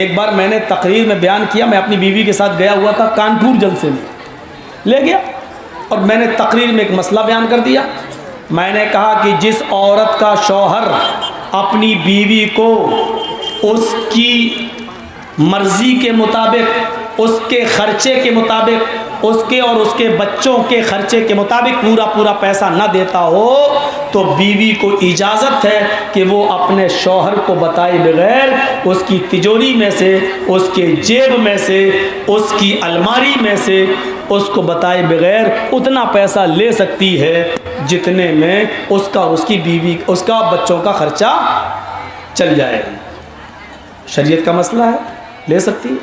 एक बार मैंने तकरीर में बयान किया, मैं अपनी बीवी के साथ गया हुआ था कानपुर जलसे में, ले गया और मैंने तकरीर में एक मसला बयान कर दिया। मैंने कहा कि जिस औरत का शौहर अपनी बीवी को उसकी मर्ज़ी के मुताबिक, उसके ख़र्चे के मुताबिक, उसके और उसके बच्चों के ख़र्चे के मुताबिक पूरा पूरा पैसा न देता हो तो बीवी को इजाज़त है कि वो अपने शौहर को बताए बगैर उसकी तिजोरी में से, उसके जेब में से, उसकी अलमारी में से उसको बताए बगैर उतना पैसा ले सकती है जितने में उसका, उसकी बीवी, उसका बच्चों का ख़र्चा चल जाए। शरीयत का मसला है, ले सकती है।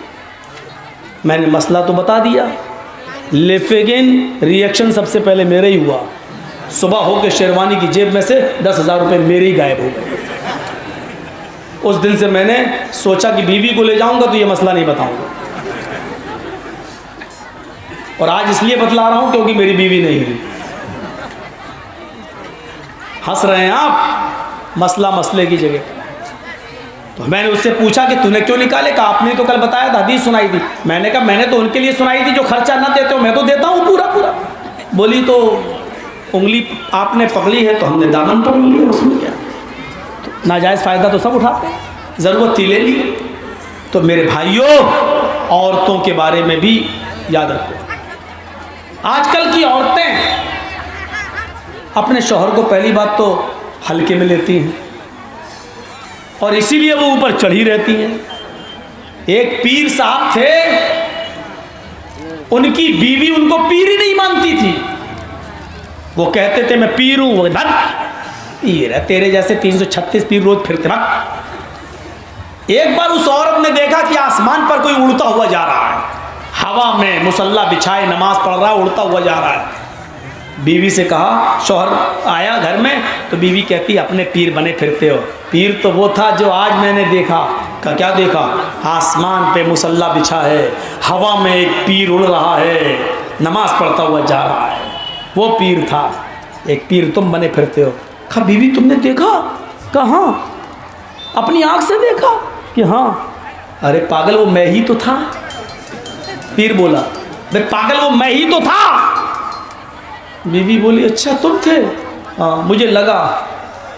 मैंने मसला तो बता दिया, लेकिन रिएक्शन सबसे पहले मेरे ही हुआ। सुबह हो के शेरवानी की जेब में से 10,000 रुपये मेरे ही गायब हो गए। उस दिन से मैंने सोचा कि बीवी को ले जाऊंगा तो ये मसला नहीं बताऊंगा, और आज इसलिए बतला रहा हूं क्योंकि मेरी बीवी नहीं है। हंस रहे हैं आप, मसला मसले की जगह। तो मैंने उससे पूछा कि तूने क्यों निकाले? कहा आपने तो कल बताया था, हदीस सुनाई थी। मैंने कहा मैंने तो उनके लिए सुनाई थी जो खर्चा ना देते हो, मैं तो देता हूँ पूरा पूरा। बोली तो उंगली आपने पकड़ी है तो हमने दामन पकड़ लिया, उसमें क्या? तो नाजायज़ फ़ायदा तो सब उठाते हैं, ज़रूरत थी ले ली। तो मेरे भाइयों, औरतों के बारे में भी याद रखो। आजकल की औरतें अपने शौहर को पहली बात तो हल्के में लेती हैं और इसीलिए वो ऊपर चढ़ी रहती हैं। एक पीर साहब थे, उनकी बीवी उनको पीर ही नहीं मानती थी। वो कहते थे मैं पीर हूं, वो पीर है, तेरे जैसे 336 पीर रोज फिरते ना। एक बार उस औरत ने देखा कि आसमान पर कोई उड़ता हुआ जा रहा है, हवा में मुसल्ला बिछाए नमाज पढ़ रहा है, उड़ता हुआ जा रहा है। बीवी से कहा, शौहर आया घर में तो बीवी कहती अपने पीर बने फिरते हो। पीर तो वो था जो आज मैंने देखा। का क्या देखा? आसमान पे मुसल्ला बिछा है, हवा में एक पीर उड़ रहा है, नमाज पढ़ता हुआ जा रहा है, वो पीर था। एक पीर तुम बने फिरते हो। कहा बीवी तुमने देखा? कहाँ? अपनी आँख से देखा कि हाँ। अरे पागल, वो मैं ही तो था। पीर बोला पागल, वो मैं ही तो था। बीवी बोली अच्छा तुम थे? हाँ मुझे लगा।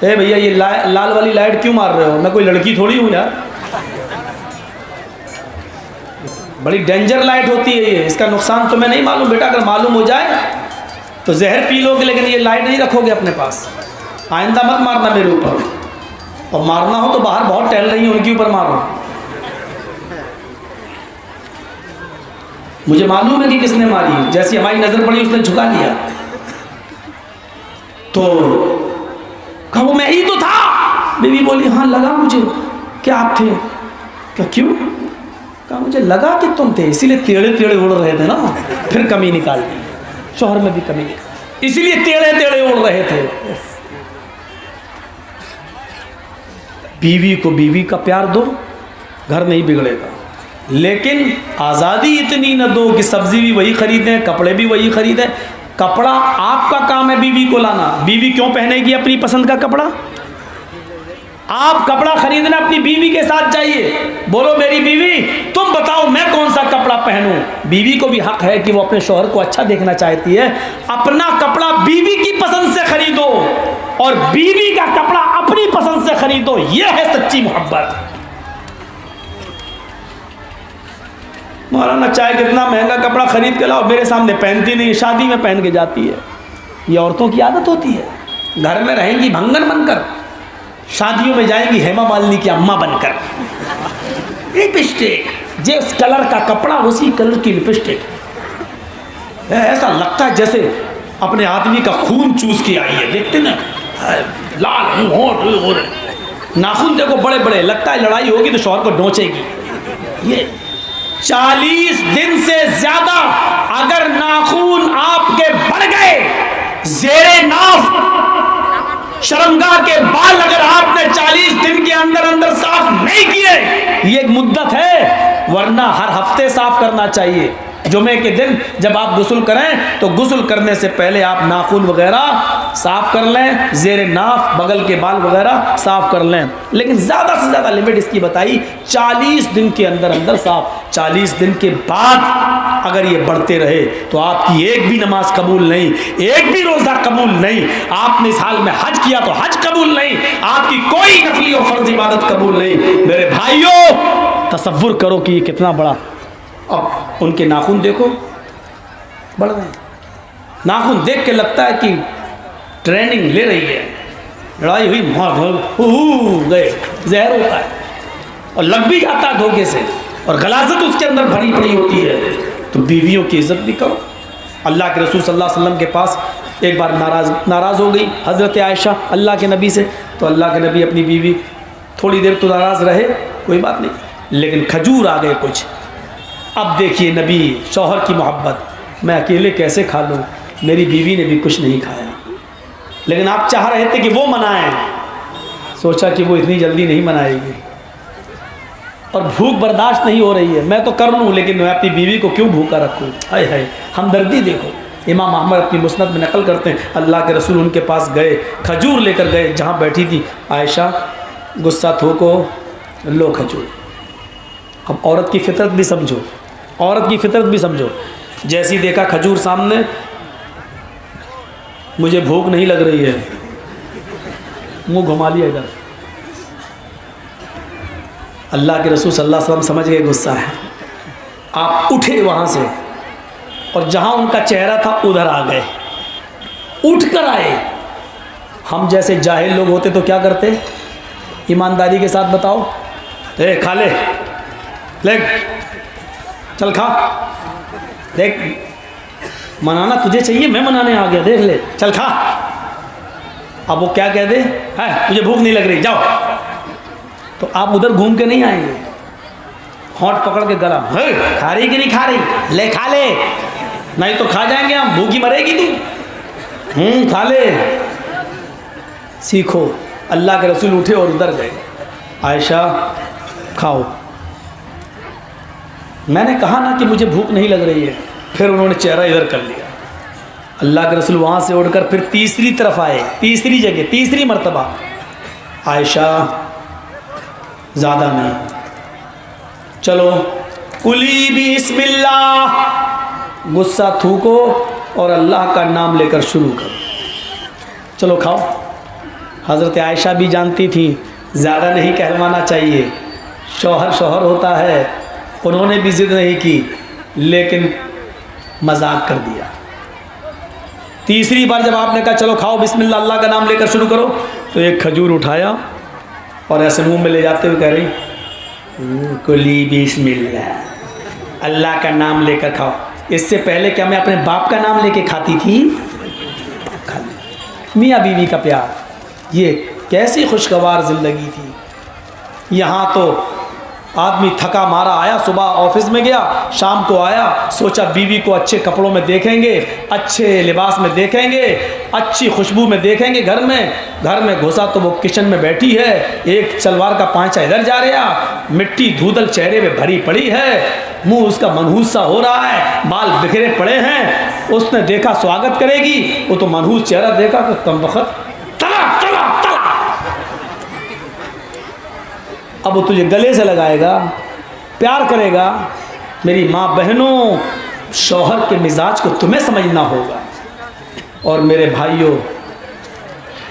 ए भैया ये लाल वाली लाइट क्यों मार रहे हो? मैं कोई लड़की थोड़ी हूँ यार, बड़ी डेंजर लाइट होती है ये, इसका नुकसान तुम्हें नहीं मालूम बेटा। अगर मालूम हो जाए तो जहर पी लोगे, लेकिन ये लाइट नहीं रखोगे अपने पास। आइंदा मत मारना मेरे ऊपर, और मारना हो तो बाहर बहुत टहल रही है उनके ऊपर मारो। मुझे मालूम है कि किसने मारी, जैसी हमारी नजर पड़ी उसने झुका लिया। तो कहा वो मैं ही तो था। बीवी बोली हाँ लगा मुझे। क्या आप थे? क्या क्यों? कहा मुझे लगा कि तुम थे, इसीलिए टेढ़े टेढ़े उड़ रहे थे ना। फिर कमी निकाल दी, शौहर में भी कमी निकाल, इसीलिए टेढ़े टेढ़े उड़ रहे थे। बीवी को बीवी का प्यार दो, घर नहीं बिगड़ेगा। लेकिन आज़ादी इतनी न दो कि सब्जी भी वही खरीदें, कपड़े भी वही खरीदें। कपड़ा आपका काम है बीवी को लाना। बीवी क्यों पहनेगी अपनी पसंद का कपड़ा? आप कपड़ा खरीदना अपनी बीवी के साथ जाइए, बोलो मेरी बीवी तुम बताओ मैं कौन सा कपड़ा पहनूं। बीवी को भी हक है कि वो अपने शौहर को अच्छा देखना चाहती है। अपना कपड़ा बीवी की पसंद से खरीदो और बीवी का कपड़ा अपनी पसंद से खरीदो, यह है सच्ची मोहब्बत। मौलाना चाहे कितना महंगा कपड़ा खरीद के लाओ, मेरे सामने पहनती नहीं, शादी में पहन के जाती है। ये औरतों की आदत होती है। घर में रहेंगी भंगन बनकर, शादियों में जाएंगी हेमा मालिनी की अम्मा बनकर। लिपस्टिक, जिस कलर का कपड़ा उसी कलर की लिपस्टिक। ऐसा लगता है जैसे अपने आदमी का खून चूस के आई है। देखते ना, लाल होंठ, नाखून देखो बड़े बड़े, लगता है लड़ाई होगी तो शौहर को नोचेगी। ये 40 दिन से ज्यादा अगर नाखून आपके बढ़ गए, जेरे नाफ शर्मगाह के बाल अगर आपने 40 दिन के अंदर अंदर साफ नहीं किए, ये एक मुद्दत है, वरना हर हफ्ते साफ करना चाहिए। जुमे के दिन जब आप गुस्ल करें तो गुस्ल करने से पहले आप नाखून वगैरह साफ़ कर लें, ज़ेर नाफ बगल के बाल वगैरह साफ़ कर लें। लेकिन ज़्यादा से ज़्यादा लिमिट इसकी बताई 40 दिन के अंदर अंदर साफ़। 40 दिन के बाद अगर ये बढ़ते रहे तो आपकी एक भी नमाज कबूल नहीं, एक भी रोज़ा कबूल नहीं। आपने इस हाल में हज किया तो हज कबूल नहीं, आपकी कोई नफली और फर्ज इबादत कबूल नहीं। मेरे भाइयों, तसव्वुर करो कि ये कितना बड़ा। अब उनके नाखून देखो, बढ़ रहे हैं। नाखून देख के लगता है कि ट्रेनिंग ले रही है, लड़ाई हुई गए, जहर होता है और लग भी जाता है धोखे से, और गलाजत उसके अंदर भरी पड़ी होती है। तो बीवियों की इज्जत भी करो। अल्लाह के रसूल सल्लल्लाहु अलैहि वसल्लम के पास एक बार नाराज़ हो गई हज़रत आयशा अल्लाह के नबी से। तो अल्लाह के नबी अपनी बीवी, थोड़ी देर तो नाराज़ रहे, कोई बात नहीं, लेकिन खजूर आ गए कुछ। अब देखिए नबी शौहर की मोहब्बत, मैं अकेले कैसे खा लूँ, मेरी बीवी ने भी कुछ नहीं खाया। लेकिन आप चाह रहे थे कि वो मनाएं, सोचा कि वो इतनी जल्दी नहीं मनाएगी और भूख बर्दाश्त नहीं हो रही है, मैं तो कर लूँ लेकिन मैं अपनी बीवी को क्यों भूखा रखूँ। हाय हाय, हमदर्दी देखो। इमाम अहमद अपनी मुस्नद में नकल करते हैं, अल्लाह के रसूल उनके पास गए, खजूर लेकर गए जहाँ बैठी थी आयशा, गुस्सा थोको, लो खजूर। अब औरत की फितरत भी समझो, औरत की फितरत भी समझो। जैसी देखा खजूर सामने, मुझे भूख नहीं लग रही है, मुंह घुमा लिया इधर। अल्लाह के रसूल सल्लल्लाहु अलैहि वसल्लम समझ गए गुस्सा है। आप उठे वहाँ से और जहाँ उनका चेहरा था उधर आ गए, उठ कर आए। हम जैसे जाहिल लोग होते तो क्या करते, ईमानदारी के साथ बताओ, ए खा ले, चल खा, देख मनाना तुझे चाहिए, मैं मनाने आ गया, देख ले, चल खा। अब वो क्या कह दे, है मुझे भूख नहीं लग रही, जाओ। तो आप उधर घूम के नहीं आएंगे, होंठ पकड़ के गला, खा रही कि नहीं खा रही, ले खा ले, नहीं तो खा जाएंगे हम, भूखी मरेगी तू, खा ले। सीखो। अल्लाह के रसूल उठे और उधर गए, आयशा खाओ। मैंने कहा ना कि मुझे भूख नहीं लग रही है, फिर उन्होंने चेहरा इधर कर लिया। अल्लाह के रसूल वहाँ से उड़कर फिर तीसरी तरफ आए, तीसरी जगह, तीसरी मर्तबा। आयशा ज़्यादा नहीं, चलो कुली बिस्मिल्लाह, गुस्सा थूको और अल्लाह का नाम लेकर शुरू करो, चलो खाओ। हज़रत आयशा भी जानती थी ज़्यादा नहीं कहलवाना चाहिए, शौहर शौहर होता है। उन्होंने भी ज़िद नहीं की लेकिन मजाक कर दिया। तीसरी बार जब आपने कहा चलो खाओ बिस्मिल्लाह, अल्लाह का नाम लेकर शुरू करो, तो एक खजूर उठाया और ऐसे मुंह में ले जाते हुए कह रही कुली बिस्मिल्लाह, अल्लाह का नाम लेकर खाओ। इससे पहले क्या मैं अपने बाप का नाम लेके खाती थी? मियाँ बीवी का प्यार, ये कैसी खुशगवार ज़िंदगी थी। यहाँ तो आदमी थका मारा आया, सुबह ऑफिस में गया, शाम को आया, सोचा बीवी को अच्छे कपड़ों में देखेंगे, अच्छे लिबास में देखेंगे, अच्छी खुशबू में देखेंगे। घर में घुसा तो वो किचन में बैठी है, एक सलवार का पांचा इधर जा रहा, मिट्टी धूदल चेहरे में भरी पड़ी है, मुंह उसका मनहूस सा हो रहा है, बाल बिखरे पड़े हैं। उसने देखा स्वागत करेगी, वो तो मनहूस चेहरा देखा तो कम वक्त चला चला चला। अब वो तुझे गले से लगाएगा, प्यार करेगा। मेरी माँ बहनों, शौहर के मिजाज को तुम्हें समझना होगा। और मेरे भाइयों,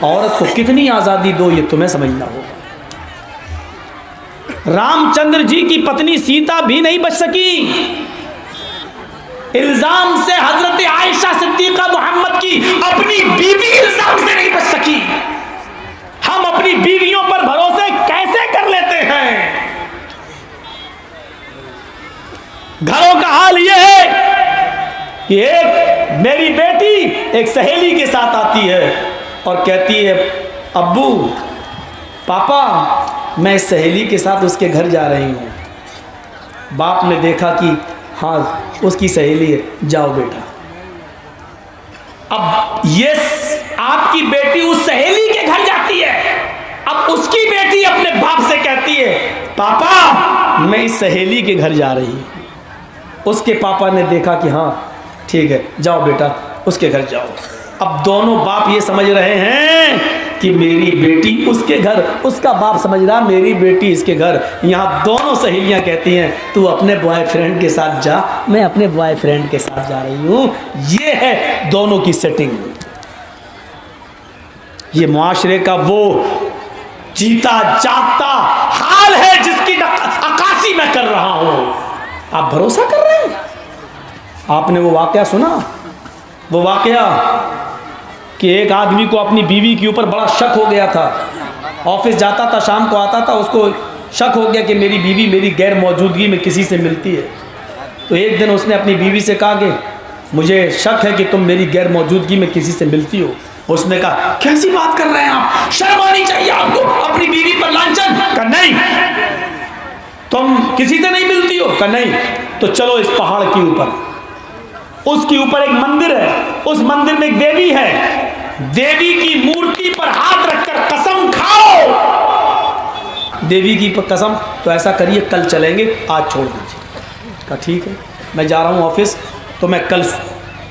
औरत को कितनी आज़ादी दो ये तुम्हें समझना होगा। रामचंद्र जी की पत्नी सीता भी नहीं बच सकी, इल्जाम से हजरत आयशा सिद्दीका मोहम्मद की अपनी बीवी इल्जाम से नहीं बच सकी। हम अपनी बीवियों पर भरोसे कैसे कर लेते हैं? घरों का हाल यह है कि एक मेरी बेटी एक सहेली के साथ आती है और कहती है अब्बू पापा मैं इस सहेली के साथ उसके घर जा रही हूँ। बाप ने देखा कि हाँ उसकी सहेली है, जाओ बेटा। अब ये आपकी बेटी उस सहेली के घर जाती है, अब उसकी बेटी अपने बाप से कहती है पापा मैं इस सहेली के घर जा रही हूँ। उसके पापा ने देखा कि हाँ ठीक है, जाओ बेटा उसके घर जाओ। अब दोनों बाप ये समझ रहे हैं कि मेरी बेटी उसके घर, उसका बाप समझ रहा मेरी बेटी इसके घर। यहाँ दोनों सहेलियाँ कहती हैं तू अपने बॉयफ्रेंड के साथ जा, मैं अपने बॉयफ्रेंड के साथ जा रही हूँ। ये है दोनों की सेटिंग। ये मुआशरे का वो जीता जागता हाल है जिसकी अक्कासी मैं कर रहा हूँ। आप भरोसा कर रहे हैं? आपने वो वाकया सुना, वो वाकया कि एक आदमी को अपनी बीवी के ऊपर बड़ा शक हो गया था। ऑफिस जाता था, शाम को आता था, उसको शक हो गया कि मेरी बीवी मेरी गैर मौजूदगी में किसी से मिलती है। तो एक दिन उसने अपनी बीवी से कहा कि मुझे शक है कि तुम मेरी गैर मौजूदगी में किसी से मिलती हो। उसने कहा कैसी बात कर रहे हैं आप, शर्म आनी चाहिए आपको, अपनी बीवी पर लांछन। कहा नहीं, तुम किसी से नहीं मिलती हो? कहा नहीं। तो चलो इस पहाड़ के ऊपर, उसके ऊपर एक मंदिर है, उस मंदिर में एक देवी है, देवी की मूर्ति पर हाथ रखकर कसम खाओ। देवी की कसम। तो ऐसा करिए कल चलेंगे, आज छोड़ दीजिए। कहा ठीक है, मैं जा रहा हूँ ऑफिस, तो मैं कल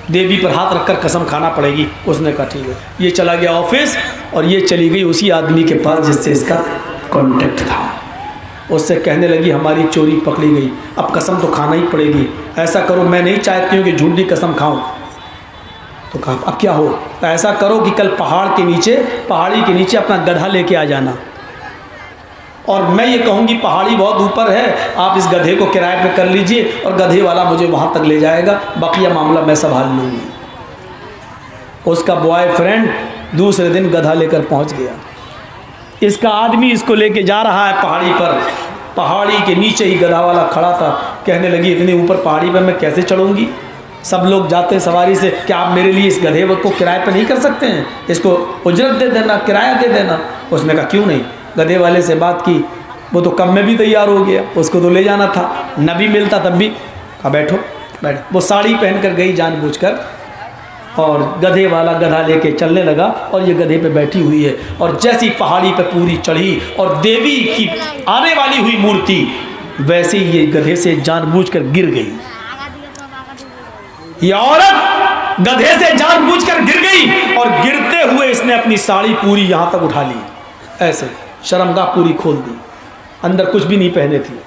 देवी पर हाथ रखकर कसम खाना पड़ेगी। उसने कहा ठीक है। ये चला गया ऑफिस और ये चली गई उसी आदमी के पास जिससे इसका कॉन्टेक्ट था। उससे कहने लगी हमारी चोरी पकड़ी गई, अब कसम तो खाना ही पड़ेगी। ऐसा करो, मैं नहीं चाहती हूँ कि झूठी कसम खाऊं। तो कहा अब क्या हो? तो ऐसा करो कि कल पहाड़ी के नीचे अपना गधा लेके आ जाना, और मैं ये कहूँगी पहाड़ी बहुत ऊपर है, आप इस गधे को किराए पे कर लीजिए और गधे वाला मुझे वहाँ तक ले जाएगा, बाकी मामला मैं संभाल लूँगी। उसका बॉयफ्रेंड दूसरे दिन गधा लेकर पहुँच गया। इसका आदमी इसको लेके जा रहा है पहाड़ी पर, पहाड़ी के नीचे ही गधा वाला खड़ा था। कहने लगी इतनी ऊपर पहाड़ी पर मैं कैसे चढ़ूँगी? सब लोग जाते हैं सवारी से, क्या आप मेरे लिए इस गधे को किराए पर नहीं कर सकते हैं? इसको उजरत दे देना, किराया दे देना। उसने कहा क्यों नहीं। गधे वाले से बात की, वो तो कम में भी तैयार हो गया, उसको तो ले जाना था, न भी मिलता तब भी। कहा बैठो बैठो। वो साड़ी पहनकर गई जानबूझकर, और गधे वाला गधा लेके चलने लगा, और ये गधे पे बैठी हुई है। और जैसी पहाड़ी पे पूरी चढ़ी और देवी की आने वाली हुई मूर्ति, वैसे ही ये गधे से जानबूझकर गिर गई। ये औरत गधे से जानबूझकर गिर गई, और गिरते हुए इसने अपनी साड़ी पूरी यहाँ तक उठा ली, ऐसे शर्मगाह पूरी खोल दी, अंदर कुछ भी नहीं पहने थी,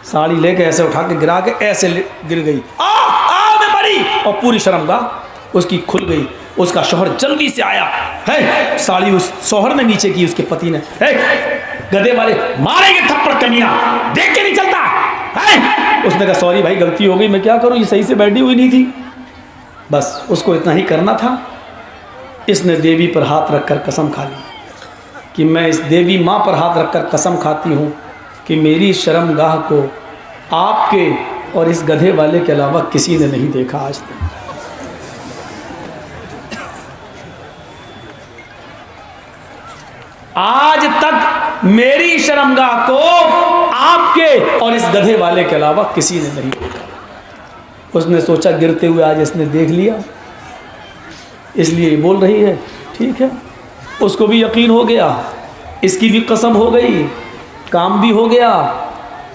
साड़ी लेके ऐसे उठा के गिरा के ऐसे गिर गई। मैं मरी। और पूरी शर्मगाह उसकी खुल गई। उसका शौहर जल्दी से आया है, साड़ी उस शौहर ने नीचे की, उसके पति ने गधे वाले मारेंगे थप्पड़ कमियां, देख के नहीं चलता है। उसने कहा सॉरी भाई गलती हो गई, मैं क्या करूं, ये सही से बैठी हुई नहीं थी। बस उसको इतना ही करना था। इसने देवी पर हाथ रखकर कसम खा ली कि मैं इस देवी माँ पर हाथ रखकर कसम खाती हूँ कि मेरी शर्मगाह को आपके और इस गधे वाले के अलावा किसी ने नहीं देखा आज तक। आज तक मेरी शर्मगाह को आपके और इस गधे वाले के अलावा किसी ने नहीं देखा। उसने सोचा गिरते हुए आज इसने देख लिया, इसलिए बोल रही है। ठीक है, उसको भी यकीन हो गया, इसकी भी कसम हो गई, काम भी हो गया,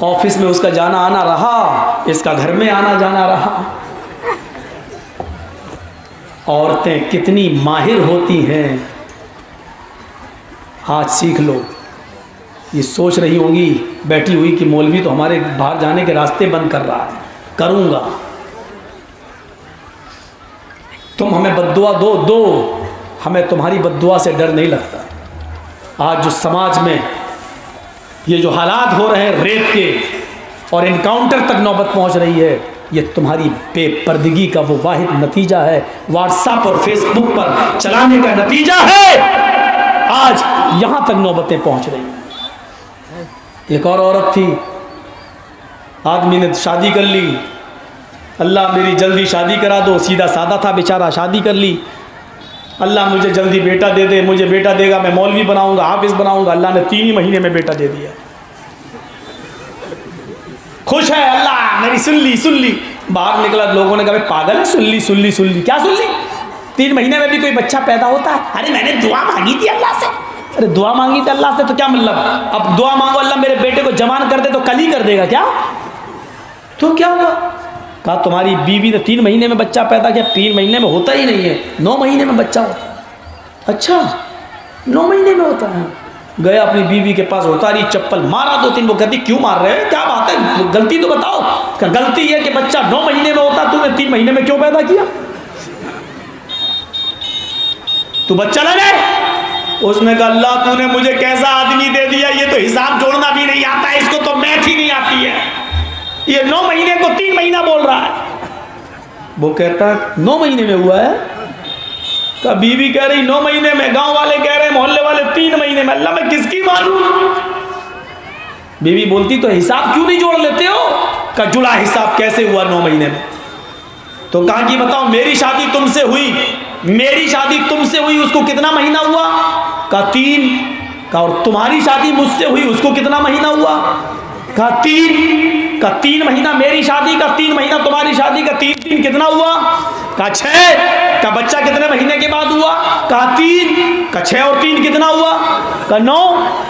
ऑफिस में उसका जाना आना रहा, इसका घर में आना जाना रहा। औरतें कितनी माहिर होती हैं, आज सीख लो। ये सोच रही होंगी बैठी हुई कि मौलवी तो हमारे बाहर जाने के रास्ते बंद कर रहा है, करूँगा। तुम हमें बद्दुआ दो, हमें तुम्हारी बद्दुआ से डर नहीं लगता। आज जो समाज में ये जो हालात हो रहे हैं रेप के और इनकाउंटर तक नौबत पहुंच रही है, ये तुम्हारी बेपर्दगी का वो वाहिद नतीजा है, व्हाट्सएप और फेसबुक पर चलाने का नतीजा है। आज यहाँ तक नौबतें पहुँच रही हैं। एक और औरत थी, आदमी ने शादी कर ली, अल्लाह मेरी जल्दी शादी करा दो, सीधा सादा था बेचारा, शादी कर ली। अल्लाह मुझे जल्दी बेटा दे दे, मुझे बेटा देगा मैं मौलवी बनाऊंगा, हाफिज बनाऊंगा। अल्लाह ने 3 ही महीने में बेटा दे दिया। खुश है अल्लाह मेरी सुन ली। बाहर निकला, लोगों ने कहा पागल है, सुन ली क्या सुन ली? 3 महीने में भी कोई बच्चा पैदा होता है? अरे मैंने दुआ मांगी थी अल्लाह से। अरे दुआ मांगी थी अल्लाह से तो क्या मतलब? अब दुआ मांगो अल्लाह मेरे बेटे को जवान कर दे तो कल ही कर देगा क्या? तो क्या हुआ? कहा तुम्हारी बीवी ने 3 महीने में बच्चा पैदा किया। 3 महीने में होता ही नहीं है, 9 महीने में बच्चा होता है। अच्छा 9 महीने में होता है। गया अपनी बीवी के पास, उतारी चप्पल, मारा 2-3। वो कहती क्यों मार रहे हैं, क्या बात है, गलती तो बताओ। क्या गलती है कि बच्चा 9 महीने में होता, तूने 3 महीने में क्यों पैदा किया, तू बच्चा लगे। उसने कहा अल्लाह तूने मुझे कैसा आदमी दे दिया, ये तो हिसाब जोड़ना भी नहीं आता है, इसको तो मैथ ही नहीं आती है, ये 9 महीने को 3 महीना बोल रहा है। वो कहता 9 महीने में हुआ है। तो बीवी कह रही 9 महीने में, गांव वाले कह रहे, मोहल्ले वाले 3 महीने में। अल्लाह मैं किसकी मानूं। बीवी बोलती तो हिसाब क्यों नहीं जोड़ लेते हो। का जुड़ा हिसाब कैसे हुआ 9 महीने में। तो कहा कि बताओ मेरी शादी तुमसे हुई, मेरी शादी तुमसे हुई, उसको कितना महीना हुआ। का 3। का और तुम्हारी शादी मुझसे हुई, उसको कितना महीना हुआ। का 3। का 3 महीना मेरी शादी का, 3 महीना तुम्हारी शादी का, 3 कितना हुआ। का 6। का बच्चा कितने महीने के बाद हुआ। का 3। का 6 और 3 कितना हुआ। का 9।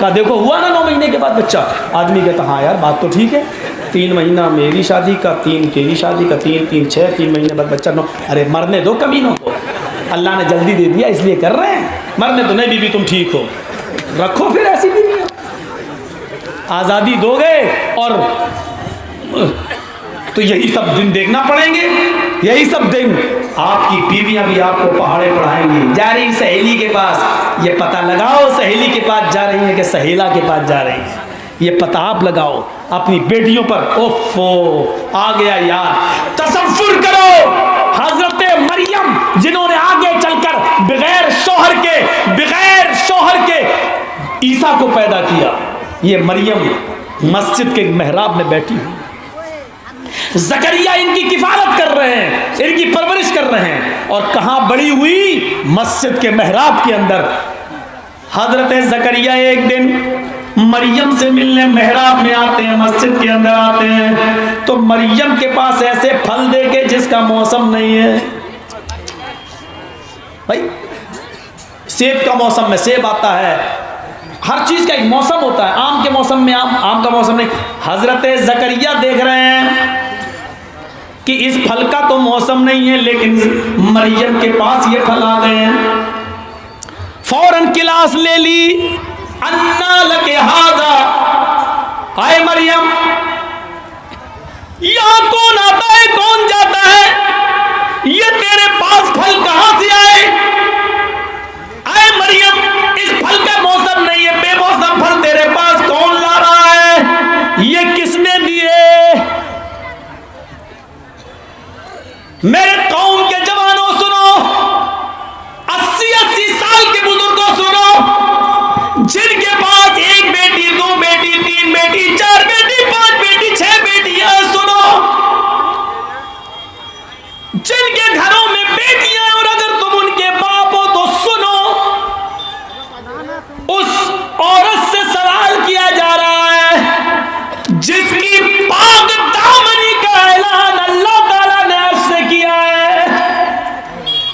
का देखो हुआ ना 9 महीने के बाद बच्चा। आदमी कहता हाँ यार बात तो ठीक है, 3 महीना मेरी शादी का, 3 तेरी शादी का, 3 6, 3 महीने बाद बच्चा 9। अरे मरने दो कमीनों को, अल्लाह ने जल्दी दे दिया इसलिए कर रहे हैं। मरने तो नहीं, बीवी तुम ठीक हो, रखो फिर ऐसी बीवी, आज़ादी दोगे। और तो यही सब दिन देखना पड़ेंगे, यही सब दिन आपकी बीवियां भी आपको पहाड़े पढ़ाएंगी। जा रही सहेली के पास, ये पता लगाओ सहेली के पास जा रही है कि सहेला के पास जा रही है, ये पता आप लगाओ अपनी बेटियों पर। ओफो आ गया यार। तसव्वुर करो हजरत मरियम जिन्होंने आगे चलकर बगैर शौहर के ईसा को पैदा किया। ये मरियम मस्जिद के मेहराब में बैठी हुई, ज़करिया इनकी किफालत कर रहे हैं, इनकी परवरिश कर रहे हैं। और कहां बड़ी हुई, मस्जिद के मेहराब के अंदर। हजरत ज़करिया एक दिन मरियम से मिलने मेहराब में आते हैं, मस्जिद के अंदर आते हैं, तो मरियम के पास ऐसे फल देके जिसका मौसम नहीं है। भाई सेब का मौसम में सेब आता है, हर चीज का एक मौसम होता है। आम के मौसम में आम का मौसम नहीं। हजरत ज़करिया देख रहे हैं कि इस फल का तो मौसम नहीं है, लेकिन मरियम के पास ये फल आ गए हैं। फौरन क्लास ले ली, अन्ना लके हाजा, आए मरियम यहां कौन आता है कौन जाता है, ये तेरे पास फल कहां से आए। आए मरियम इस फल का मौसम नहीं है, बेमौसम फल तेरे पास कौन ला रहा है, ये किसने दिए। मेरे कौम के जवानों सुनो, 80-80 साल के बुजुर्गों सुनो, जिनके पास 1 बेटी 2 बेटी 3 बेटी 4 बेटी 5 बेटी 6 बेटियां, सुनो जिनके घरों में बेटियां, और अगर तुम उनके बाप हो तो सुनो, उस औरत से सवाल किया जा रहा है जिसकी पाक दामनी का ऐलान अल्लाह ताला ने आपसे किया है,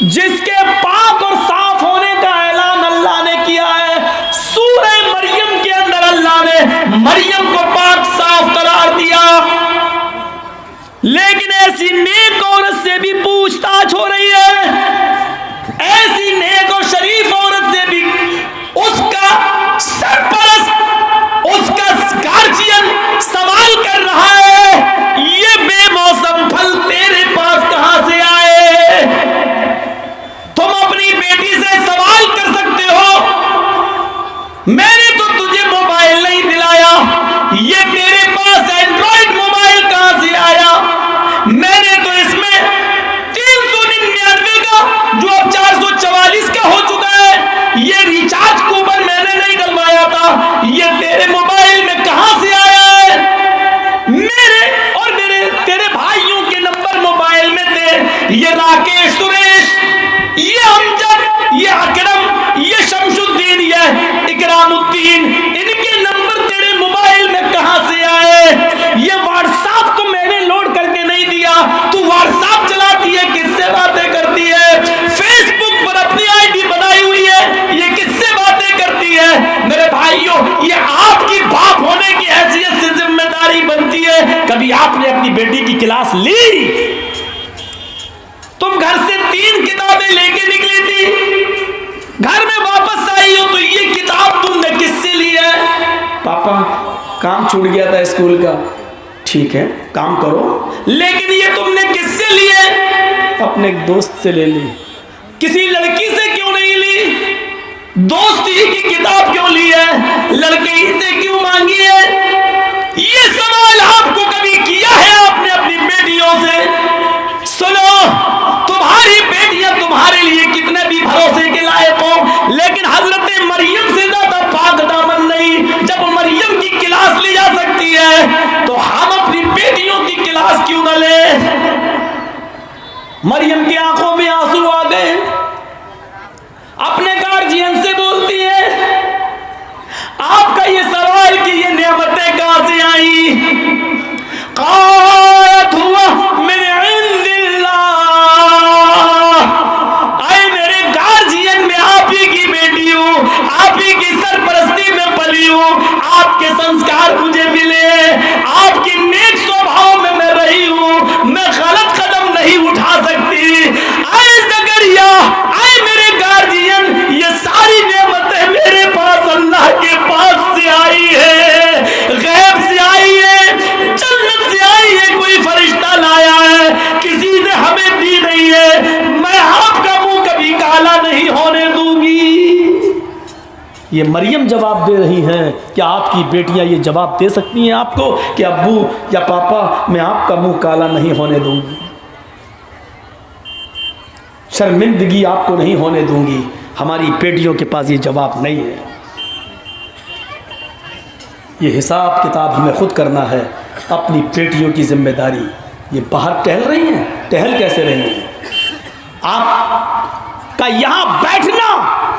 जिसके पाक और साफ होने का ऐलान अल्लाह ने किया है। सूरह मरियम के अंदर अल्लाह ने मरियम को पाक साफ करार दिया, लेकिन ऐसी नेक औरत से भी पूछताछ हो रही है। ऐसी नेक और शरीफ औरत से भी उसका सरपरस्त, उसका गार्जियन सवाल कर रहा है, ये बेमौसम फल तेरे पास कहां से आए। तुम अपनी बेटी से सवाल कर सकते हो, मैंने तो तुझे मोबाइल नहीं दिलाया, ये तेरे पास एंड्रॉइड मोबाइल कभी आपने अपनी बेटी की क्लास ली? तुम घर से 3 किताबें लेके निकली थी, घर में वापस आई हो तो ये किताब तुमने किससे ली है? पापा काम छूट गया था स्कूल का। ठीक है, काम करो, लेकिन ये तुमने किससे ली है? अपने एक दोस्त से ले ली। किसी लड़की से क्यों नहीं ली? दोस्त ही की किताब क्यों ली है? लड़के ही से क्यों मांगी है? ये सवाल आपको कभी किया है आपने अपनी बेटियों से? सुनो, तुम्हारी बेटियां तुम्हारे लिए कितने भी भरोसे के लायक हो, लेकिन हजरत मरियम से ज्यादा पाक दामन नहीं। जब मरियम की क्लास ली जा सकती है तो हम अपनी बेटियों की क्लास क्यों न ले? मरियम की आंखों में आंसू आ गए, अपने गार्जियन से बोलती है, आपका ये सवाल कि ये नेमतें कहां से आई? क़ालत हुवा मिन इंदिल्लाह। आए मेरे गार्जियन, में आप ही की बेटी हूं, आप ही की सरपरस्ती में पली हूं, आपके संस्कार मुझे मिले, आपकी नेक स्वभाव में मैं रही हूं, मैं गलत कदम नहीं उठा सकती। आए ज़करिया, आए मेरे गार्जियन, ये सारी नेमतें मेरे पास अल्लाह के पास से आई है, गैब से आई है, जन्नत से आई है, कोई फरिश्ता लाया है, किसी ने हमें दी नहीं है। मैं आपका मुंह कभी काला नहीं होने दूंगी। ये मरियम जवाब दे रही हैं। क्या आपकी बेटियां ये जवाब दे सकती हैं आपको कि अब्बू या पापा, मैं आपका मुंह काला नहीं होने दूंगी, शर्मिंदगी आपको नहीं होने दूंगी? हमारी बेटियों के पास ये जवाब नहीं है। ये हिसाब किताब हमें खुद करना है। अपनी बेटियों की जिम्मेदारी, ये बाहर टहल रही हैं, टहल कैसे रही हैं? आपका यहाँ बैठना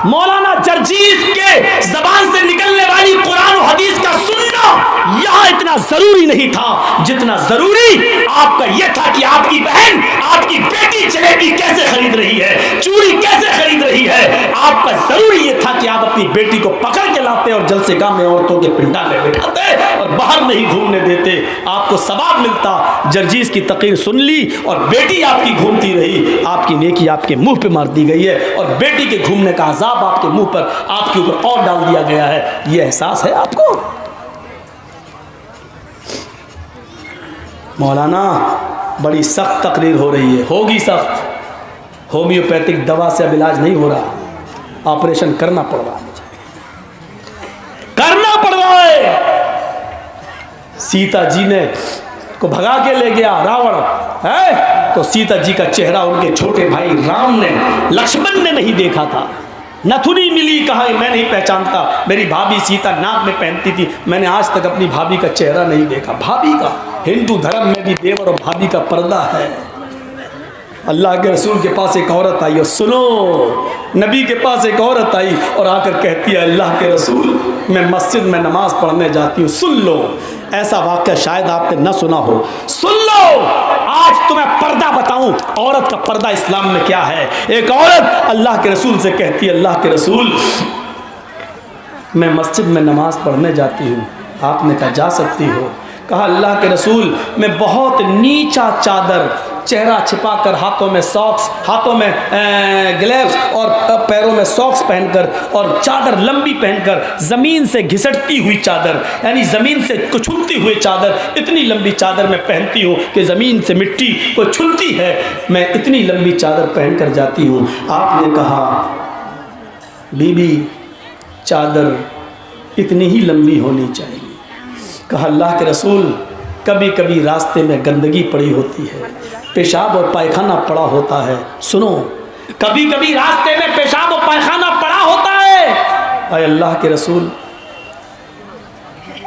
मौलाना जर्जीस के जबान से निकलने वाली कुरान और हदीस का सुनना यहाँ इतना जरूरी नहीं था जितना जरूरी आपका यह था कि आपकी बहन, आपकी बेटी जलेबी कैसे खरीद रही है, चूड़ी कैसे खरीद रही है। आपका जरूरी यह था कि आप अपनी बेटी को पकड़ के लाते और जलसेगाह में औरतों के पिंडा में बिठाते और बाहर नहीं घूमने देते, आपको सवाब मिलता। जर्जीस की तकरीर सुन ली और बेटी आपकी घूमती रही, आपकी नेकी आपके मुंह पे मार दी गई है और बेटी के घूमने का अजाब आपके मुंह पर, आपके ऊपर और डाल दिया गया है। यह एहसास है आपको? मौलाना बड़ी सख्त तकरीर हो रही है, होगी सख्त। होम्योपैथिक दवा से अब इलाज नहीं हो रहा, ऑपरेशन करना पड़ रहा है, मुझे करना पड़ रहा है। सीता जी ने को भगा के ले गया रावण है, तो सीता जी का चेहरा उनके छोटे भाई राम ने, लक्ष्मण ने नहीं देखा था। नथुनी मिली, कहा मैं नहीं पहचानता, मेरी भाभी सीता नाक में पहनती थी, मैंने आज तक अपनी भाभी का चेहरा नहीं देखा। भाभी का, हिंदू धर्म में भी देवर और भाभी का पर्दा है। अल्लाह के रसूल के पास एक औरत आई, और सुनो, नबी के पास एक औरत आई और आकर कहती है, अल्लाह के रसूल मैं मस्जिद में नमाज पढ़ने जाती हूँ, सुन लो। ऐसा वाक़या शायद आपने न सुना हो, सुन लो, आज तुम्हें पर्दा बताऊं, औरत का पर्दा इस्लाम में क्या है। एक औरत अल्लाह के रसूल से कहती है, अल्लाह के रसूल मैं मस्जिद में नमाज पढ़ने जाती हूँ। आपने कहा जा सकती हो। कहा अल्लाह के रसूल मैं बहुत नीचा चादर, चेहरा छिपाकर, हाथों में सॉक्स, हाथों में ग्लव्स और पैरों में सॉक्स पहनकर और चादर लंबी पहनकर, ज़मीन से घिसटती हुई चादर, यानी ज़मीन से कुछुलती हुई चादर, इतनी लंबी चादर मैं पहनती हूँ कि ज़मीन से मिट्टी को छुलती है, मैं इतनी लंबी चादर पहनकर जाती हूँ। आपने कहा बीबी चादर इतनी ही लंबी होनी चाहिए। कहा अल्लाह के रसूल कभी कभी रास्ते में गंदगी पड़ी होती है, पेशाब और पायखाना पड़ा होता है। सुनो, कभी कभी रास्ते में पेशाब और पायखाना पड़ा होता है। अरे अल्लाह के रसूल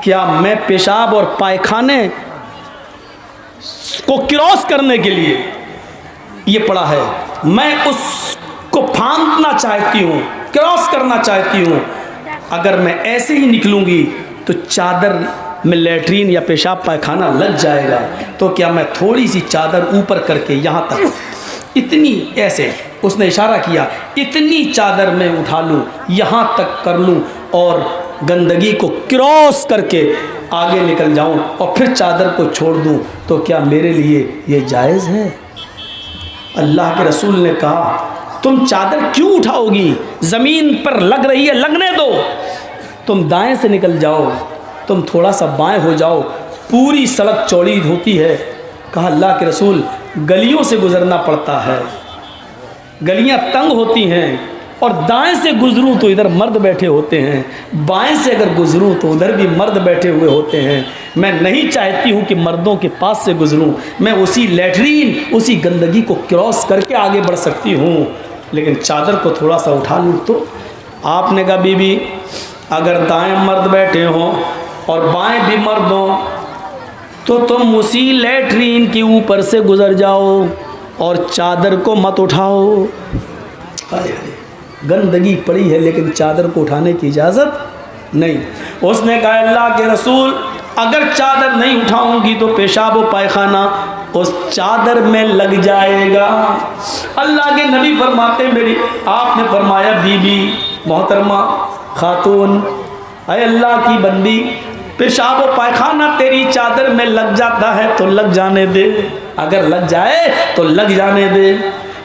क्या मैं पेशाब और पायखाने को क्रॉस करने के लिए ये पड़ा है, मैं उसको फांदना चाहती हूँ, क्रॉस करना चाहती हूँ, अगर मैं ऐसे ही निकलूँगी तो चादर में लैट्रीन या पेशाब पायखाना लग जाएगा, तो क्या मैं थोड़ी सी चादर ऊपर करके यहाँ तक, इतनी, ऐसे उसने इशारा किया, इतनी चादर मैं उठा लूँ, यहाँ तक कर लूँ और गंदगी को क्रॉस करके आगे निकल जाऊं और फिर चादर को छोड़ दूं, तो क्या मेरे लिए ये जायज़ है? अल्लाह के रसूल ने कहा तुम चादर क्यों उठाओगी? ज़मीन पर लग रही है, लगने दो। तुम दाएं से निकल जाओ, तुम थोड़ा सा बाएं हो जाओ, पूरी सड़क चौड़ी होती है। कहा अल्लाह के रसूल गलियों से गुजरना पड़ता है, गलियां तंग होती हैं, और दाएं से गुजरूं तो इधर मर्द बैठे होते हैं, बाएं से अगर गुजरूं तो उधर भी मर्द बैठे हुए होते हैं। मैं नहीं चाहती हूं कि मर्दों के पास से गुजरूं, मैं उसी लैट्रीन, उसी गंदगी को क्रॉस करके आगे बढ़ सकती हूं, लेकिन चादर को थोड़ा सा उठा लूं तो। आपने कहा बीबी अगर दाएं मर्द बैठे हों और बाएं भी मर्द हों तो तुम उसी लैट्रीन के ऊपर से गुजर जाओ और चादर को मत उठाओ। गंदगी पड़ी है लेकिन चादर को उठाने की इजाज़त नहीं। उसने कहा अल्लाह के रसूल अगर चादर नहीं उठाऊंगी तो पेशाब व पायखाना उस चादर में लग जाएगा। अल्लाह के नबी फरमाते मेरी आपने फरमाया बीबी मोहतरमा खातून, अय अल्लाह की बंदी, पेशाब व पायखाना तेरी चादर में लग जाता है तो लग जाने दे, अगर लग जाए तो लग जाने दे।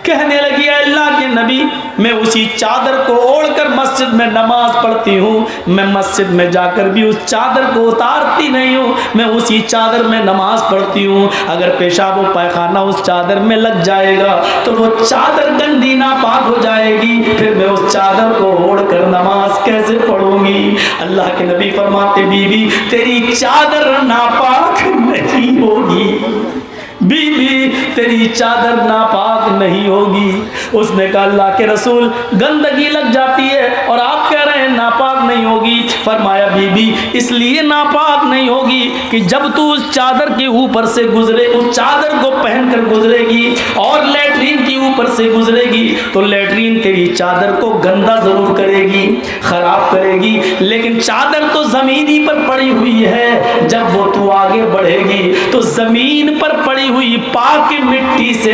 कहने लगी अल्लाह के नबी मैं उसी चादर को ओढ़कर मस्जिद में नमाज पढ़ती हूँ, मैं मस्जिद में जाकर भी उस चादर को उतारती नहीं हूँ, मैं उसी चादर में नमाज पढ़ती हूँ। अगर पेशाब व पायखाना उस चादर में लग जाएगा तो वो चादर गंदी नापाक हो जाएगी, फिर मैं उस चादर को ओढ़कर नमाज कैसे पढ़ूंगी? अल्लाह के नबी फरमाते बीबी तेरी चादर नापाक नहीं होगी, बीबी तेरी चादर नापाक नहीं होगी। उसने कहा अल्लाह के रसूल गंदगी लग जाती है और आप कह रहे हैं नापाक नहीं होगी। फरमाया बीबी इसलिए नापाक नहीं होगी कि जब तू उस चादर के ऊपर से गुजरे, उस चादर को पहनकर गुजरेगी और लैट्रीन के ऊपर से गुजरेगी तो लैट्रीन तेरी चादर को गंदा जरूर करेगी, खराब करेगी, लेकिन चादर तो जमीन ही पर पड़ी हुई है। जब वो तू आगे बढ़ेगी तो जमीन पर पड़ी हुई पाक मिट्टी से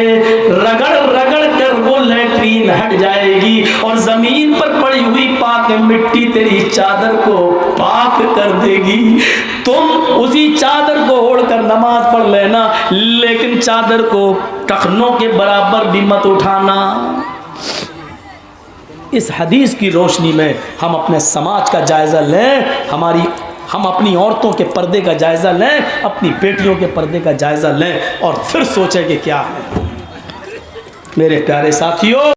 रगड़ रगड़ कर वो लैट्रीन हट जाएगी और जमीन पर पड़ी हुई पाक मिट्टी तेरी चादर को पाक कर देगी। तुम उसी चादर को ओढ़कर नमाज पढ़ लेना, लेकिन चादर को टखनों के बराबर भी मत उठाना। इस हदीस की रोशनी में हम अपने समाज का जायजा लें, हम अपनी औरतों के पर्दे का जायज़ा लें, अपनी बेटियों के पर्दे का जायज़ा लें और फिर सोचें कि क्या है। मेरे प्यारे साथियों,